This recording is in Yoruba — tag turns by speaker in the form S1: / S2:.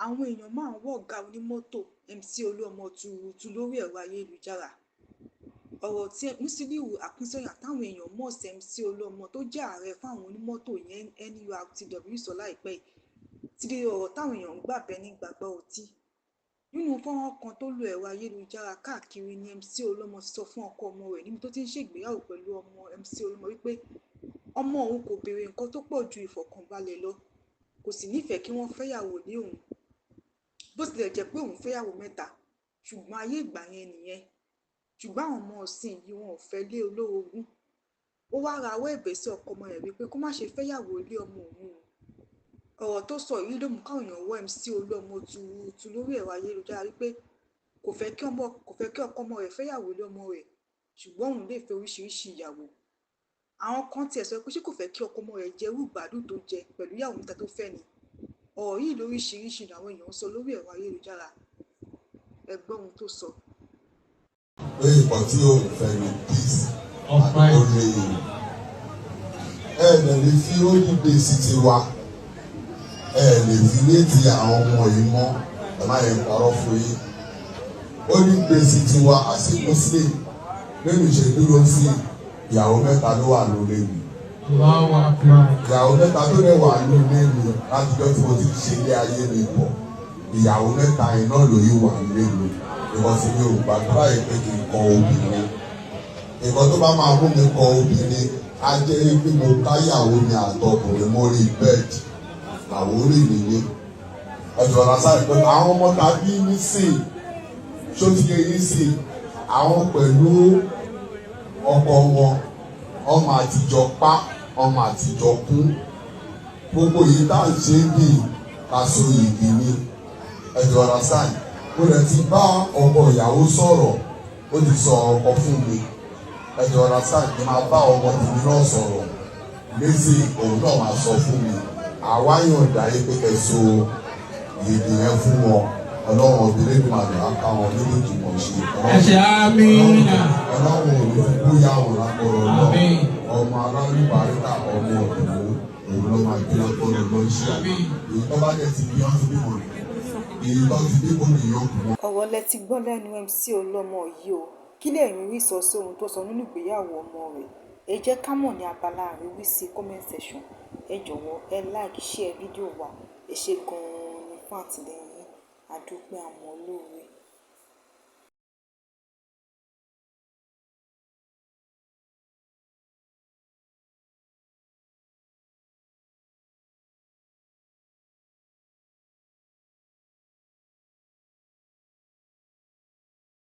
S1: àwọn èèyàn máa ń wọ̀gá onímọ́tò MC Olúọmọ tuurutu lórí ẹ̀rọ ayélujára. Ọ̀rọ̀ tí Musiliu Akínsànyà táwọn èèyàn mọ̀ sí MC Olúọmọ tó jẹ́ ààrẹ fáwọn onímọ́tò yẹn NURTW sọ láìpẹ́ yìí ti di ọ̀rọ̀ táwọn èèyàn ń gbàgbẹ́ ní gbàgbọ́ ọtí. Nínú fọ́nrán kan tó lo ẹ̀rọ ayélujára káàkiri ni MC Olúọmọ ti sọ fún ọkọ ọmọ rẹ̀ níbi tó ti ń ṣègbéyàwó pẹ̀lú ọmọ MC Olúọmọ wípé ọmọ òun kò béèrè nǹkan tó pọ̀ ju ìfọ̀kànbalẹ̀ lọ, kò sì nífẹ̀ẹ́ kí wọ́n fẹ́yàwó lé òun, bó tilẹ̀ jẹ́ pé òun fẹ́yàwó 3 ṣùgbọ́n ayé ìgbà yẹn nìyẹn. Ṣùgbọ́n àwọn ọmọ ọ̀sìn yìí wọn ò fẹ́ lé olórogún. Ó wá rawọ́ ẹ̀bẹ̀ sí ọkọ ọmọ rẹ̀ wípé kó má ṣe fẹ́yàwó lé ọmọ òun. Ọ̀rọ̀ tó sọ yìí ló mú káwọn èèyàn wọ́ MC Olúọmọ tuurutu lórí ẹ̀rọ ayélujára wípé kò fẹ́ kí ọkọ ọmọ rẹ̀ fẹ́yàwó lé ọmọ rẹ̀, ṣùgbọ́n òun lè fẹ́ oríṣiríṣi ìyàwó. Àwọn kan tiẹ̀ sọ pé ṣé kò fẹ́ kí ọkọ ọmọ rẹ̀ jẹ irú ìgbádùn tó jẹ pẹ̀lú ìyàwó 3 tó fẹ́ ni. Ọ̀rọ̀ yìí lóríṣiríṣi làwọn èèyàn ń sọ lórí ẹ̀rọ ayélujára. Ẹ gbọ́ ohun tó sọ.
S2: Pé nǹkan tí òun fẹ́ ni peace àdókòlè ẹ lè fi onígbè sí ti wa, ẹ lè fi létí àwọn ọmọ yìí mọ́, ẹ má yẹ parọ́ fún yín. Onígbè sí ti wa àti Muslim lẹ́nu ìṣèdúró sí ìyàwó 3 ló wà lórí mi. Ìyàwó 3 tó lè wà lórí mi láti jọ́ tí mo ti ṣe ilé ayé mi pọ̀. Ìyàwó 3 yẹn náà lóyún wà lórí mi. Because mi ò gbàdúrà yìí pé kí n kọ obìnrin. Nǹkan tó bá máa mú mi kọ obìnrin á jẹ́ pé mo káyàwó mi àtọkùnrin mórí bẹ́ẹ̀dì. Àwórí nìyí. Ẹ̀jọ̀ lásán pé àwọn ọmọ tàbí nísìn ṣó ti yẹ yín sí àwọn pẹ̀lú ọkọ wọn, ọmọ àtijọ́ pa, ọmọ àtijọ́ kún. Gbogbo yìí tá à ń ṣe bí kaso yìí ni. Ẹ̀jọ̀ lásán mo lè ti bá ọkọ ìyàwó sọ̀rọ̀, ó ti sọ ọkọ fún mi. Ẹ̀jọ̀ lásán ni máa bá ọmọ tèmi náà sọ̀rọ̀, lézè òun náà máa sọ fún mi. Àwa yọ̀ǹda yìí pé kẹsọ ìdí yẹn fún wọn. Ọlọ́run obìnrin mi máa dùn á ká wọn méjèèjì mọ̀ ṣe.
S3: Ẹ̀ṣẹ̀ àmín.
S2: Ọlọ́run ò ní bóyá òun lápọ̀rọ̀ lọ. Ọmọ alálùbáríkà ọmọ òdòdó òun ló máa gbé lápọ̀rọ̀ lọ ṣe. Èyí tó bá dẹ̀ ti bí wọ́n ti bí mọ̀ rẹ̀. Èyí tó ti bí mọ̀ nìyẹn kù mọ́.
S1: Ọ̀rọ̀ lẹ ti gbọ́ lẹ́nu MC Olúọmọ yìí o. Kí lẹ̀yin rí sọ sí ohun tó sọ nínú ìgbéyàwó ọmọ rẹ̀? Ẹ jẹ́ ká mọ̀ ní abala àríwísí comment section. Ẹ jọ̀wọ́ ẹ like share fídíò wa. Ẹ ṣé gan-an ní fún àtìlẹ́yìn. A dúpẹ́ àmọ́ lóore.